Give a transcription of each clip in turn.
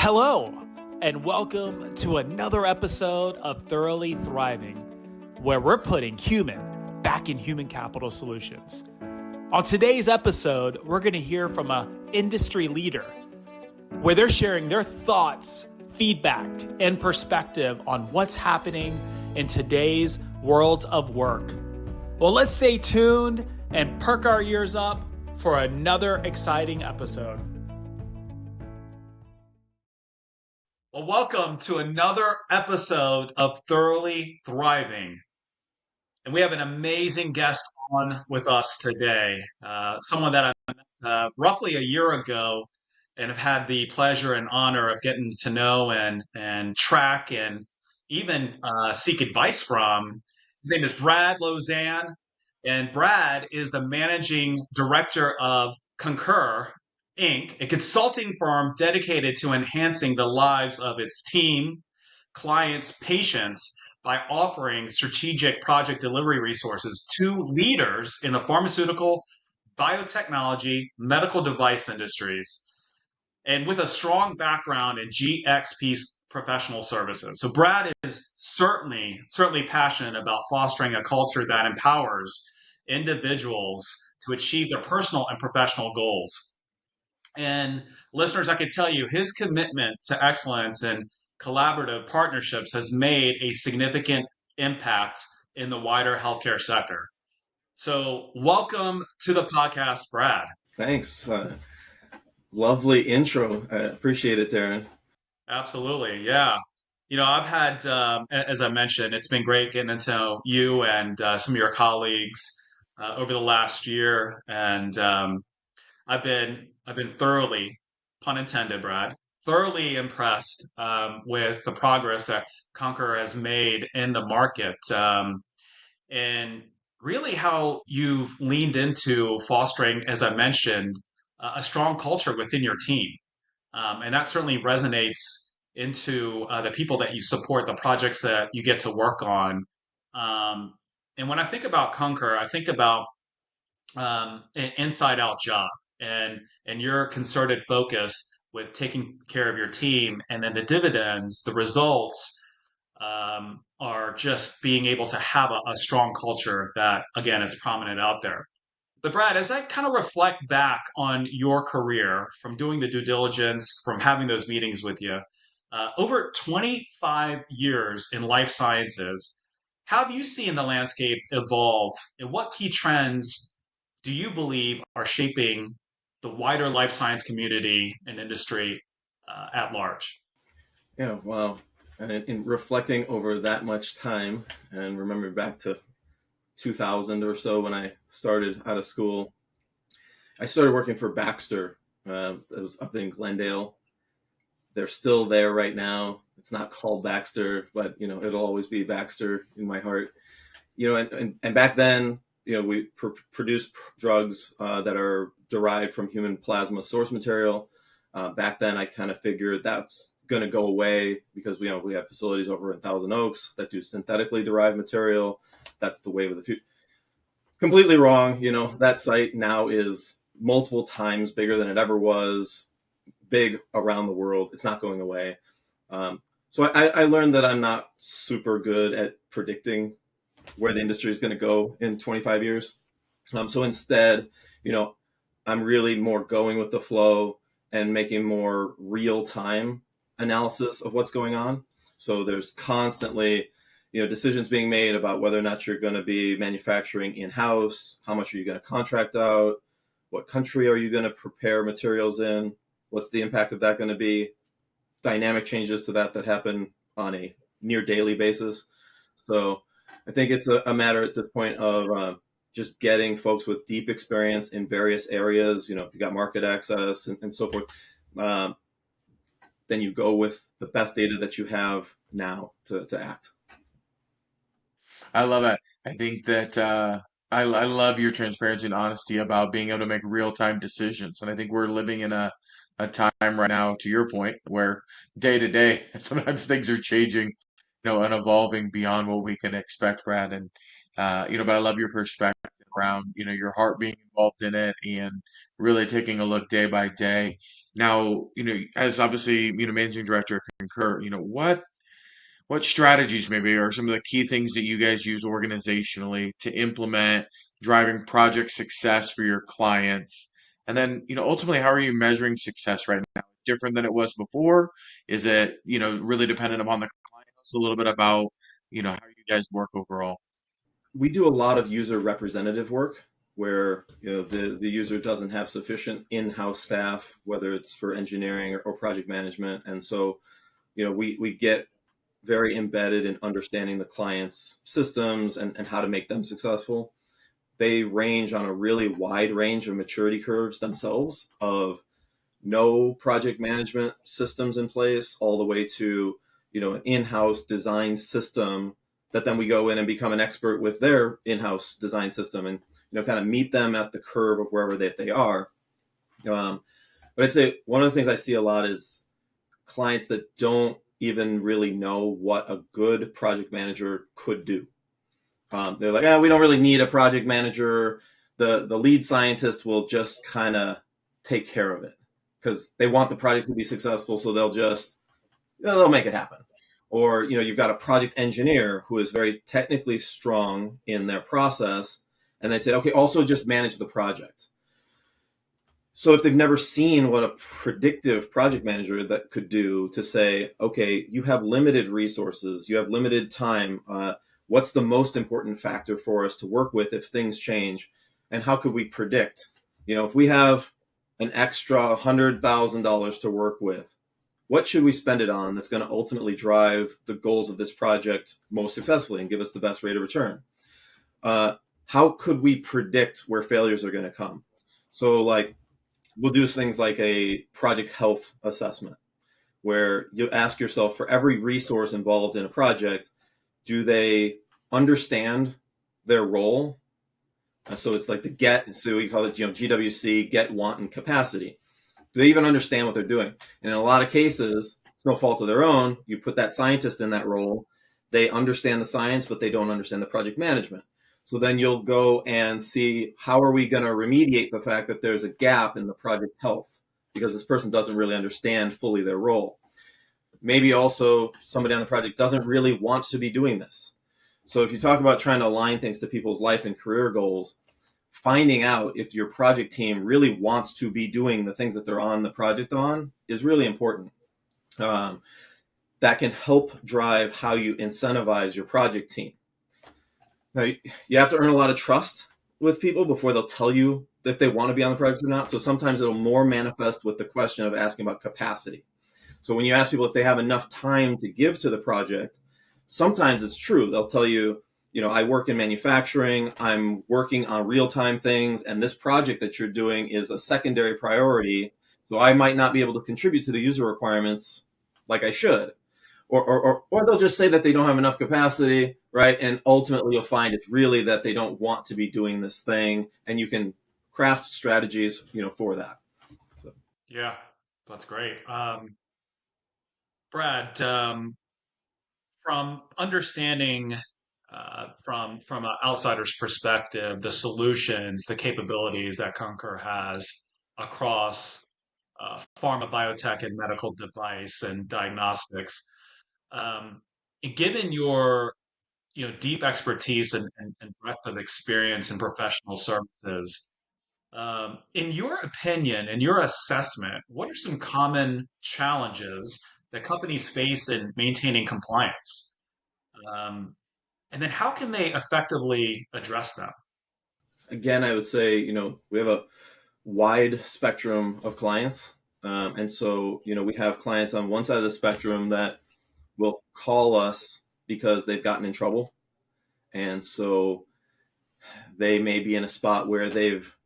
Hello, and welcome to another episode of Thoroughly Thriving, where we're putting human back in human capital solutions. On today's episode, we're going to hear from an industry leader where they're sharing their thoughts, feedback, and perspective on what's happening in today's world of work. Well, let's stay tuned and perk our ears up for another exciting episode. Well, welcome to another episode of Thoroughly Thriving. And we have an amazing guest on with us today, someone that I met roughly a year ago and have had the pleasure and honor of getting to know and track and even seek advice from. His name is Brad Lozan, and Brad is the managing director of Concuir Inc., a consulting firm dedicated to enhancing the lives of its team, clients, patients by offering strategic project delivery resources to leaders in the pharmaceutical, biotechnology, medical device industries, and with a strong background in GXP professional services. So Brad is certainly passionate about fostering a culture that empowers individuals to achieve their personal and professional goals. And listeners, I can tell you his commitment to excellence and collaborative partnerships has made a significant impact in the wider healthcare sector. So welcome to the podcast, Brad. Thanks. Lovely intro. I appreciate it, Darren. Absolutely. Yeah. I've had, as I mentioned, it's been great getting to know you and some of your colleagues over the last year. And I've been thoroughly, pun intended, Brad, thoroughly impressed with the progress that Conquer has made in the market, and really how you've leaned into fostering, as I mentioned, a strong culture within your team, and that certainly resonates into the people that you support, the projects that you get to work on. Um, and when I think about Conquer, I think about an inside out job and your concerted focus with taking care of your team, and then the dividends, the results are just being able to have a strong culture that, again, is prominent out there. But Brad, as I kind of reflect back on your career from doing the due diligence, from having those meetings with you, over 25 years in life sciences, how have you seen the landscape evolve, and what key trends do you believe are shaping the wider life science community and industry at large? Yeah, wow. And in reflecting over that much time and remembering back to 2000 or so when I started out of school, I started working for Baxter. That was up in Glendale. They're still there right now. It's not called Baxter, but it'll always be Baxter in my heart. And back then, we produced drugs that are derived from human plasma source material. Back then, I kind of figured that's going to go away because we have facilities over in Thousand Oaks that do synthetically derived material. That's the wave of the future. Completely wrong. That site now is multiple times bigger than it ever was, big around the world. It's not going away. So I learned that I'm not super good at predicting where the industry is going to go in 25 years. So instead, I'm really more going with the flow and making more real-time analysis of what's going on. So there's constantly, decisions being made about whether or not you're going to be manufacturing in-house, how much are you going to contract out, what country are you going to prepare materials in, what's the impact of that going to be, dynamic changes to that happen on a near daily basis. So I think it's a matter at this point of just getting folks with deep experience in various areas. If you got market access and so forth, then you go with the best data that you have now to act. I love it. I think that I love your transparency and honesty about being able to make real-time decisions. And I think we're living in a time right now, to your point, where day to day, sometimes things are changing, and evolving beyond what we can expect, Brad. And but I love your perspective around, your heart being involved in it and really taking a look day by day. Now, as obviously, managing director at Concur, what strategies maybe are some of the key things that you guys use organizationally to implement driving project success for your clients? And then, ultimately, how are you measuring success right now? Different than it was before? Is it, really dependent upon the client? It's a little bit about, how you guys work overall. We do a lot of user representative work where the user doesn't have sufficient in-house staff, whether it's for engineering or project management. And so, we get very embedded in understanding the client's systems and how to make them successful. They range on a really wide range of maturity curves themselves of no project management systems in place all the way to an in-house design system that then we go in and become an expert with their in-house design system and kind of meet them at the curve of wherever they are. But I'd say one of the things I see a lot is clients that don't even really know what a good project manager could do. They're like, we don't really need a project manager. The lead scientist will just kind of take care of it because they want the project to be successful. So they'll make it happen. Or, you've got a project engineer who is very technically strong in their process. And they say, okay, also just manage the project. So if they've never seen what a predictive project manager that could do to say, okay, you have limited resources, you have limited time. What's the most important factor for us to work with if things change? And how could we predict? If we have an extra $100,000 to work with, what should we spend it on that's going to ultimately drive the goals of this project most successfully and give us the best rate of return? How could we predict where failures are going to come? So we'll do things like a project health assessment where you ask yourself for every resource involved in a project, do they understand their role? So it's like the get, so we call it GWC, get, want, and capacity. Do they even understand what they're doing? And in a lot of cases, it's no fault of their own. You put that scientist in that role, they understand the science, but they don't understand the project management. So then you'll go and see how are we going to remediate the fact that there's a gap in the project health because this person doesn't really understand fully their role. Maybe also somebody on the project doesn't really want to be doing this. So if you talk about trying to align things to people's life and career goals, finding out if your project team really wants to be doing the things that they're on the project on is really important. That can help drive how you incentivize your project team. Now, you have to earn a lot of trust with people before they'll tell you if they want to be on the project or not. So sometimes it'll more manifest with the question of asking about capacity. So when you ask people if they have enough time to give to the project, sometimes it's true. They'll tell you, I work in manufacturing, I'm working on real-time things, and this project that you're doing is a secondary priority. So I might not be able to contribute to the user requirements like I should. Or they'll just say that they don't have enough capacity, right? And ultimately you'll find it's really that they don't want to be doing this thing, and you can craft strategies, for that. So. Yeah, that's great. Brad, from understanding from an outsider's perspective, the solutions, the capabilities that Concur has across pharma, biotech, and medical device and diagnostics, um, given your deep expertise and breadth of experience in professional services, in your opinion and your assessment, what are some common challenges that companies face in maintaining compliance? Um, and then how can they effectively address them? Again, I would say, we have a wide spectrum of clients. And so, we have clients on one side of the spectrum that will call us because they've gotten in trouble. And so they may be in a spot where they've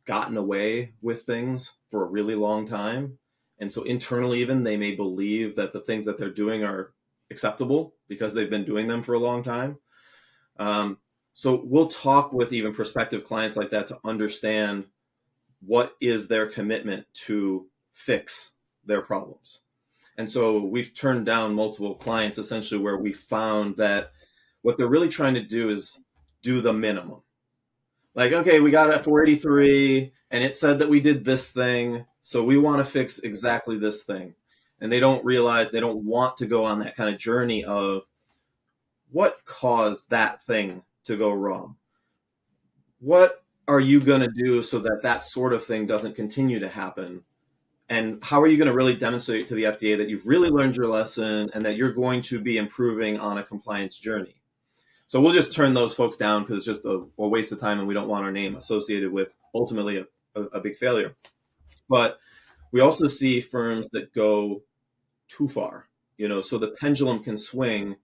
gotten away with things for a really long time. And so internally, even they may believe that the things that they're doing are acceptable because they've been doing them for a long time. So we'll talk with even prospective clients like that to understand what is their commitment to fix their problems. And so we've turned down multiple clients essentially where we found that what they're really trying to do is do the minimum. Like, okay, we got a 483 and it said that we did this thing, so we want to fix exactly this thing. And they don't realize, they don't want to go on that kind of journey of what caused that thing to go wrong. What are you going to do so that that sort of thing doesn't continue to happen? And how are you going to really demonstrate to the FDA that you've really learned your lesson and that you're going to be improving on a compliance journey? So we'll just turn those folks down because it's just a waste of time and we don't want our name associated with ultimately a big failure. But we also see firms that go too far, so the pendulum can swing,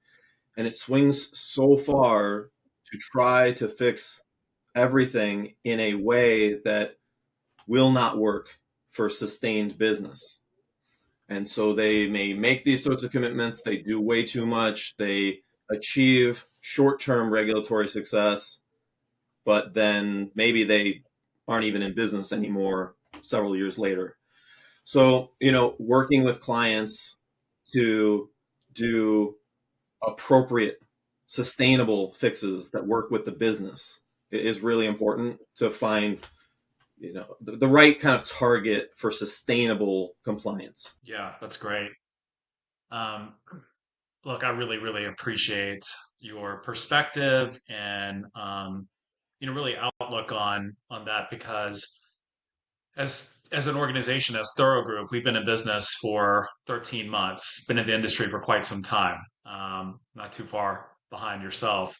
and it swings so far to try to fix everything in a way that will not work for sustained business. And so they may make these sorts of commitments, they do way too much, they achieve short-term regulatory success, but then maybe they aren't even in business anymore several years later. So, working with clients to do appropriate, sustainable fixes that work with the business is really important to find, the right kind of target for sustainable compliance. Yeah, that's great. Um, Look, I really, really appreciate your perspective and really outlook on that because as an organization, as Thorough Group, we've been in business for 13 months, been in the industry for quite some time, not too far behind yourself.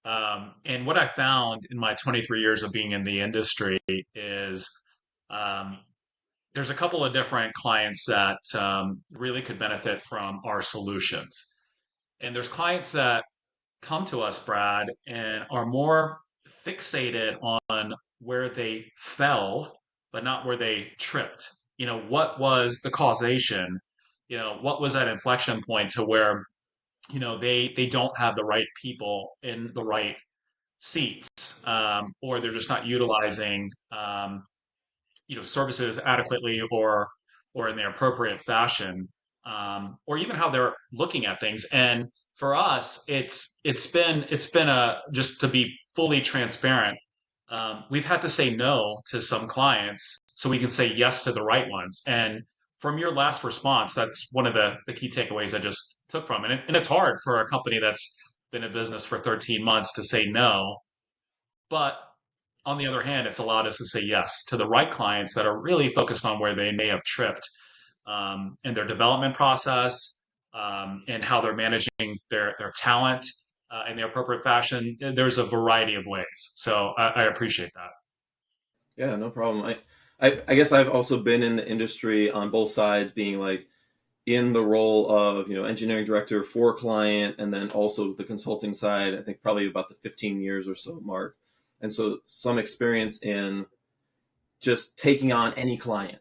And what I found in my 23 years of being in the industry is um, there's a couple of different clients that really could benefit from our solutions. And there's clients that come to us, Brad, and are more fixated on where they fell, but not where they tripped. What was the causation? What was that inflection point to where, they don't have the right people in the right seats, or they're just not utilizing services adequately or in the appropriate fashion, or even how they're looking at things. And for us, it's been a just to be fully transparent. We've had to say no to some clients so we can say yes to the right ones. And from your last response, that's one of the key takeaways I just took from it. And it's hard for a company that's been in business for 13 months to say no, but on the other hand, it's allowed us to say yes to the right clients that are really focused on where they may have tripped in their development process, and how they're managing their talent in the appropriate fashion. There's a variety of ways. So I appreciate that. Yeah, no problem. I guess I've also been in the industry on both sides, being like in the role of, engineering director for a client, and then also the consulting side. I think probably about the 15 years or so mark. And so some experience in just taking on any client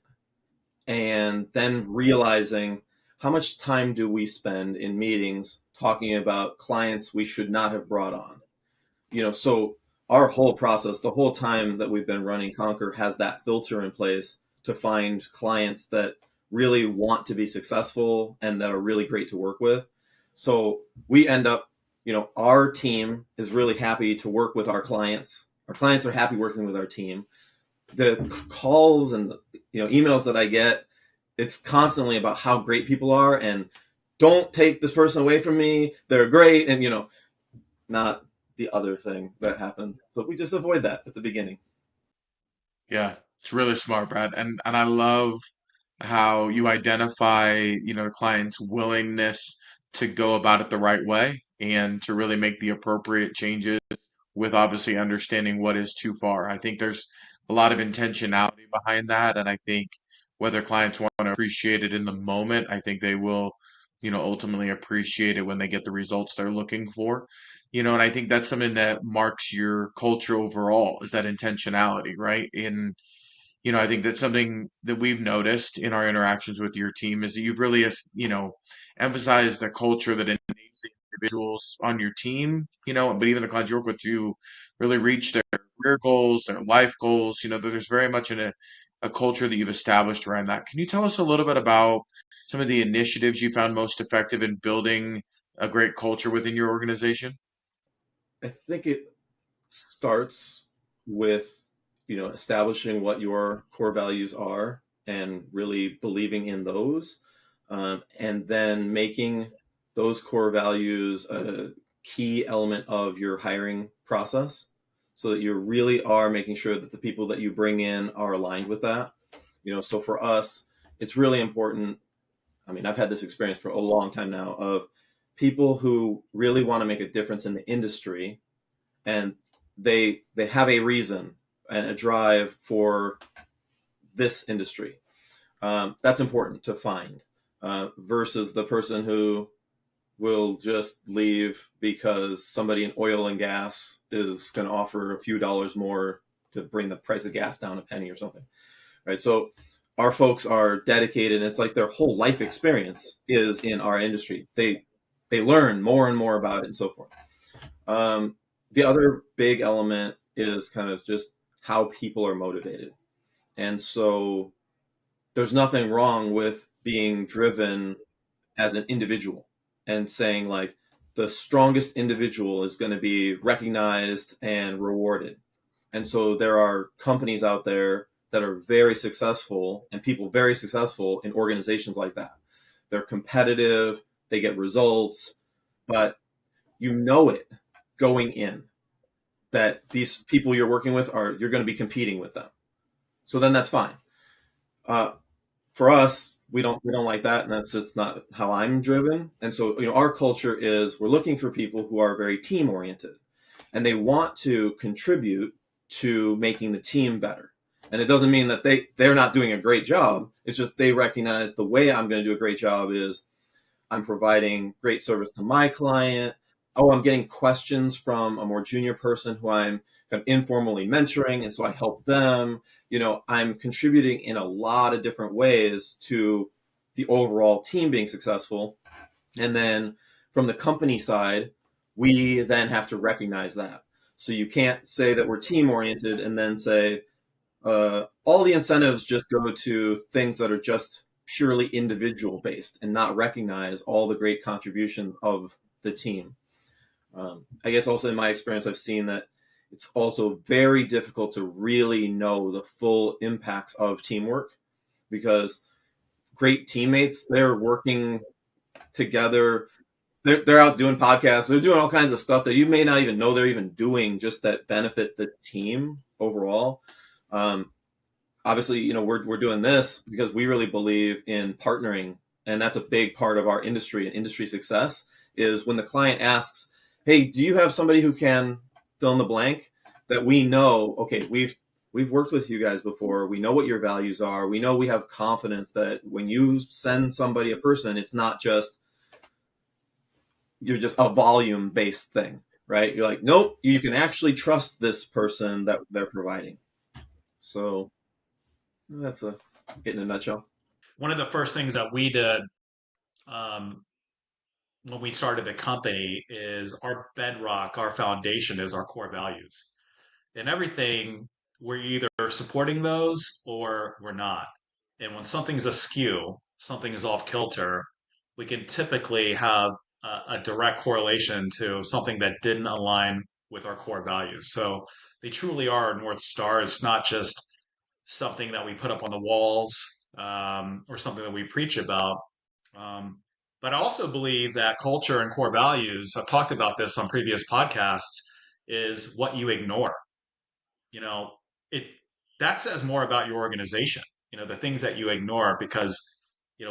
and then realizing how much time do we spend in meetings talking about clients we should not have brought on. So our whole process, the whole time that we've been running Conquer, has that filter in place to find clients that really want to be successful and that are really great to work with. So we end up, our team is really happy to work with our clients. Our clients are happy working with our team. The calls and emails that I get, it's constantly about how great people are and don't take this person away from me. They're great. And, not the other thing that happens. So we just avoid that at the beginning. Yeah, it's really smart, Brad. And I love how you identify, the client's willingness to go about it the right way and to really make the appropriate changes with obviously understanding what is too far. I think there's a lot of intentionality behind that, and I think whether clients want to appreciate it in the moment, I think they will, ultimately appreciate it when they get the results they're looking for. And I think that's something that marks your culture overall is that intentionality, right? I think that's something that we've noticed in our interactions with your team is that you've really, emphasized the culture that enables the individuals on your team, but even the clients you work with to really reach their career goals, their life goals. There's very much a culture that you've established around that. Can you tell us a little bit about some of the initiatives you found most effective in building a great culture within your organization? I think it starts with, establishing what your core values are and really believing in those, and then making those core values a key element of your hiring process, so that you really are making sure that the people that you bring in are aligned with that. So for us, it's really important. I mean, I've had this experience for a long time now of people who really want to make a difference in the industry, and they have a reason and a drive for this industry. That's important to find, versus the person who will just leave because somebody in oil and gas is going to offer a few dollars more to bring the price of gas down a penny or something, right? So our folks are dedicated. It's like their whole life experience is in our industry. They learn more and more about it and so forth. The other big element is kind of just how people are motivated. And so there's nothing wrong with being driven as an individual and saying, like, the strongest individual is going to be recognized and rewarded. And so there are companies out there that are very successful, and people very successful in organizations like that. They're competitive, they get results, but it going in that these people you're working with you're going to be competing with them. So then that's fine. For us, we don't like that, and that's just not how I'm driven. And so, our culture is, we're looking for people who are very team oriented, and they want to contribute to making the team better. And it doesn't mean that they're not doing a great job. It's just they recognize the way I'm going to do a great job is I'm providing great service to my client. Oh, I'm getting questions from a more junior person who I'm kind of informally mentoring, and so I help them. I'm contributing in a lot of different ways to the overall team being successful. And then from the company side, we then have to recognize that. So you can't say that we're team oriented and then say all the incentives just go to things that are just purely individual based, and not recognize all the great contribution of the team. I guess also in my experience, I've seen that it's also very difficult to really know the full impacts of teamwork, because great teammates, they're working together. They're out doing podcasts. They're doing all kinds of stuff that you may not even know they're even doing, just that benefit the team overall. Obviously, we're doing this because we really believe in partnering, and that's a big part of our industry and industry success. Is when the client asks, "Hey, do you have somebody who can fill in the blank?" That we know, okay, we've worked with you guys before. We know what your values are. We know we have confidence that when you send somebody a person, it's not just you're just a volume based thing, right? You're like, nope, you can actually trust this person that they're providing. So that's it in a nutshell. One of the first things that we did um, when we started the company is our bedrock, our foundation is our core values. And everything, we're either supporting those or we're not. And when something's askew, something is off kilter, we can typically have a direct correlation to something that didn't align with our core values. So they truly are a North Star. It's not just something that we put up on the walls, or something that we preach about. Um, but I also believe that culture and core values, I've talked about this on previous podcasts, is what you ignore. You know, it that says more about your organization, the things that you ignore, because,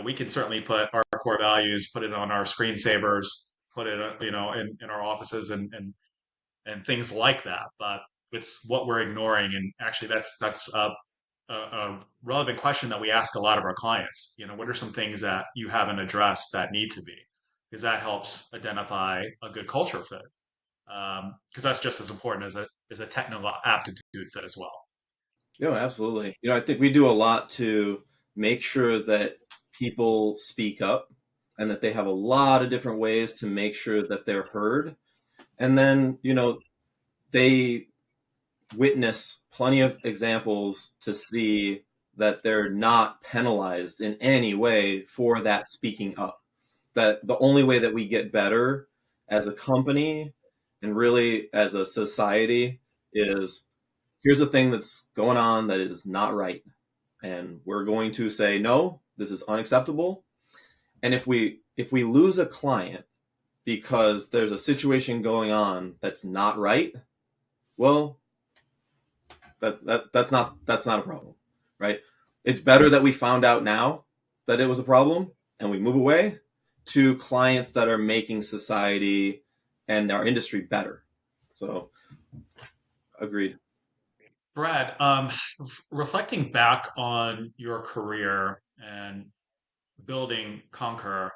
we can certainly put our core values, put it on our screensavers, put it, in our offices and things like that. But it's what we're ignoring. And actually that's a relevant question that we ask a lot of our clients. What are some things that you haven't addressed that need to be? Because that helps identify a good culture fit. Because that's just as important as a technical aptitude fit as well. Absolutely. I think we do a lot to make sure that people speak up, and that they have a lot of different ways to make sure that they're heard. And then, they witness plenty of examples to see that they're not penalized in any way for that speaking up. That the only way that we get better as a company and really as a society is here's a thing that's going on that is not right. And we're going to say, no, this is unacceptable. And if we lose a client because there's a situation going on that's not right, well, that's not a problem, right? It's better that we found out now that it was a problem and we move away to clients that are making society and our industry better. So, agreed. Brad, reflecting back on your career and building Conquer,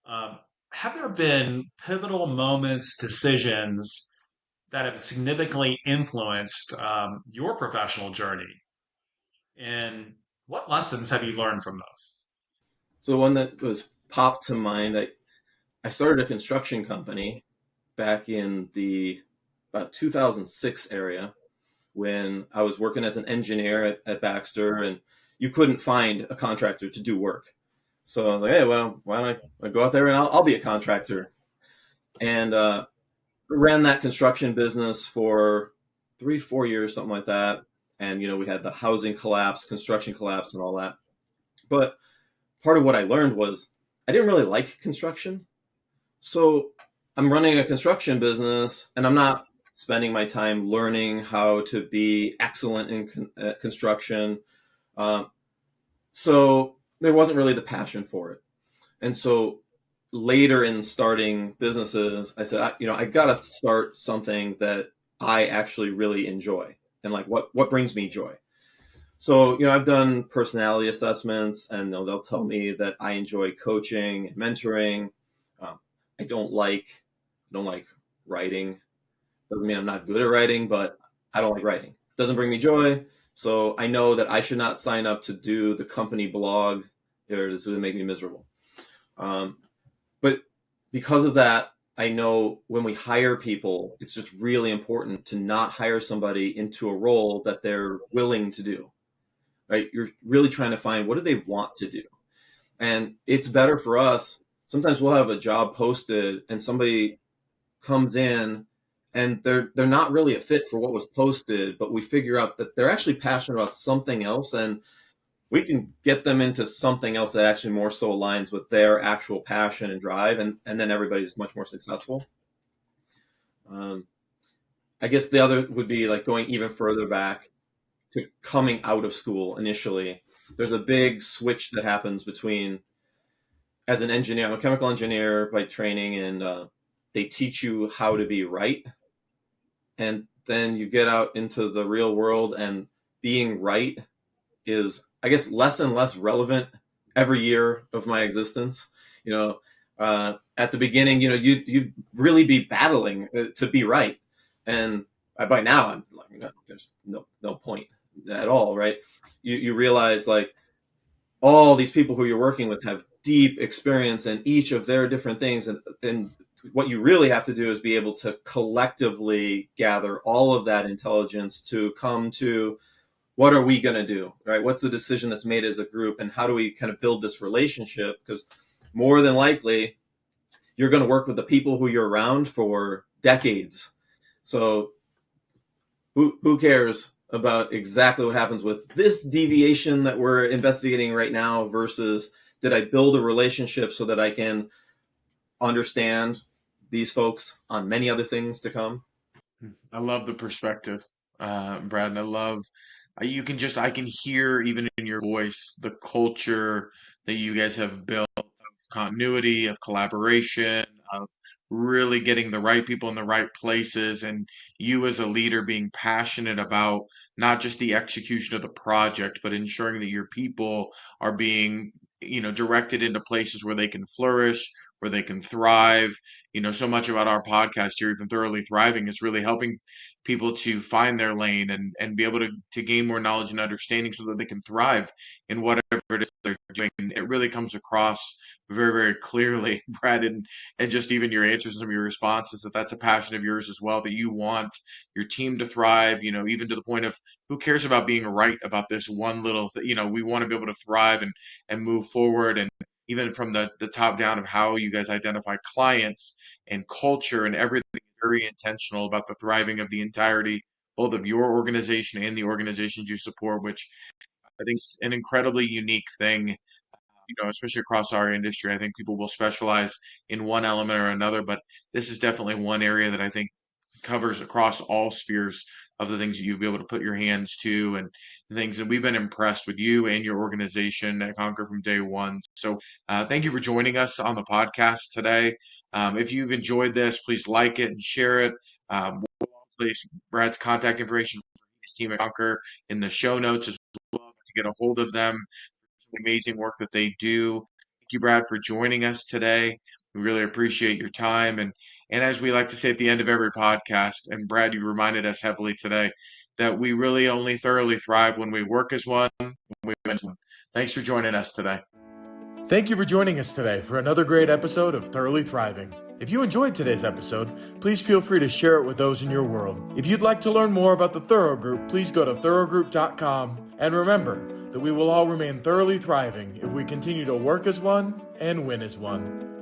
um, have there been pivotal moments, decisions that have significantly influenced your professional journey? And what lessons have you learned from those? So one that was popped to mind, I started a construction company back in the about 2006 area when I was working as an engineer at Baxter, and you couldn't find a contractor to do work. So I was like, hey, well, why don't I go out there and I'll be a contractor? And ran that construction business for 3, 4 years, something like that. And, we had the housing collapse, construction collapse, and all that. But part of what I learned was I didn't really like construction. So I'm running a construction business and I'm not spending my time learning how to be excellent in construction. Um, so there wasn't really the passion for it. And so later in starting businesses, I said, I got to start something that I actually really enjoy and like what brings me joy. So, I've done personality assessments and they'll tell me that I enjoy coaching and mentoring. Um, I don't like writing. Doesn't mean I'm not good at writing, but I don't like writing. It doesn't bring me joy. So I know that I should not sign up to do the company blog or this would make me miserable. Um, but because of that, I know when we hire people, it's just really important to not hire somebody into a role that they're willing to do, right? You're really trying to find what do they want to do. And it's better for us. Sometimes we'll have a job posted and somebody comes in and they're not really a fit for what was posted, but we figure out that they're actually passionate about something else and we can get them into something else that actually more so aligns with their actual passion and drive, and then everybody's much more successful. Um, I guess the other would be like going even further back to coming out of school initially. There's a big switch that happens between as an engineer, I'm a chemical engineer by training, and they teach you how to be right. And then you get out into the real world, and being right is, I guess, less and less relevant every year of my existence. At the beginning, you'd really be battling to be right, and by now I'm like, no, there's no point at all, right? You realize like all these people who you're working with have deep experience in each of their different things, and what you really have to do is be able to collectively gather all of that intelligence to come to what are we going to do, right? What's the decision that's made as a group, and how do we kind of build this relationship? Because more than likely, you're going to work with the people who you're around for decades. So who cares about exactly what happens with this deviation that we're investigating right now versus did I build a relationship so that I can understand these folks on many other things to come? I love the perspective, Brad, and I love I can hear even in your voice the culture that you guys have built of continuity, of collaboration, of really getting the right people in the right places, and you as a leader being passionate about not just the execution of the project, but ensuring that your people are being, directed into places where they can flourish, where they can thrive. So much about our podcast here, even Thoroughly Thriving, is really helping people to find their lane and be able to gain more knowledge and understanding so that they can thrive in whatever it is they're doing. And it really comes across very, very clearly, Brad, and just even your answers and some of your responses, that that's a passion of yours as well, that you want your team to thrive, even to the point of who cares about being right about this one little thing. We want to be able to thrive and move forward. And even from the top down of how you guys identify clients and culture and everything, very intentional about the thriving of the entirety both of your organization and the organizations you support, which I think is an incredibly unique thing, especially across our industry. I think people will specialize in one element or another, but this is definitely one area that I think covers across all spheres of the things that you'll be able to put your hands to and things. And we've been impressed with you and your organization at Conquer from day one. So thank you for joining us on the podcast today. If you've enjoyed this, please like it and share it. We'll place Brad's contact information for his team at Conquer in the show notes as well to get a hold of them. Amazing work that they do. Thank you, Brad, for joining us today. We really appreciate your time. And as we like to say at the end of every podcast, and Brad, you reminded us heavily today that we really only thoroughly thrive when we work as one, when we win as one. Thanks for joining us today. Thank you for joining us today for another great episode of Thoroughly Thriving. If you enjoyed today's episode, please feel free to share it with those in your world. If you'd like to learn more about the Thorough Group, please go to thoroughgroup.com. And remember that we will all remain thoroughly thriving if we continue to work as one and win as one.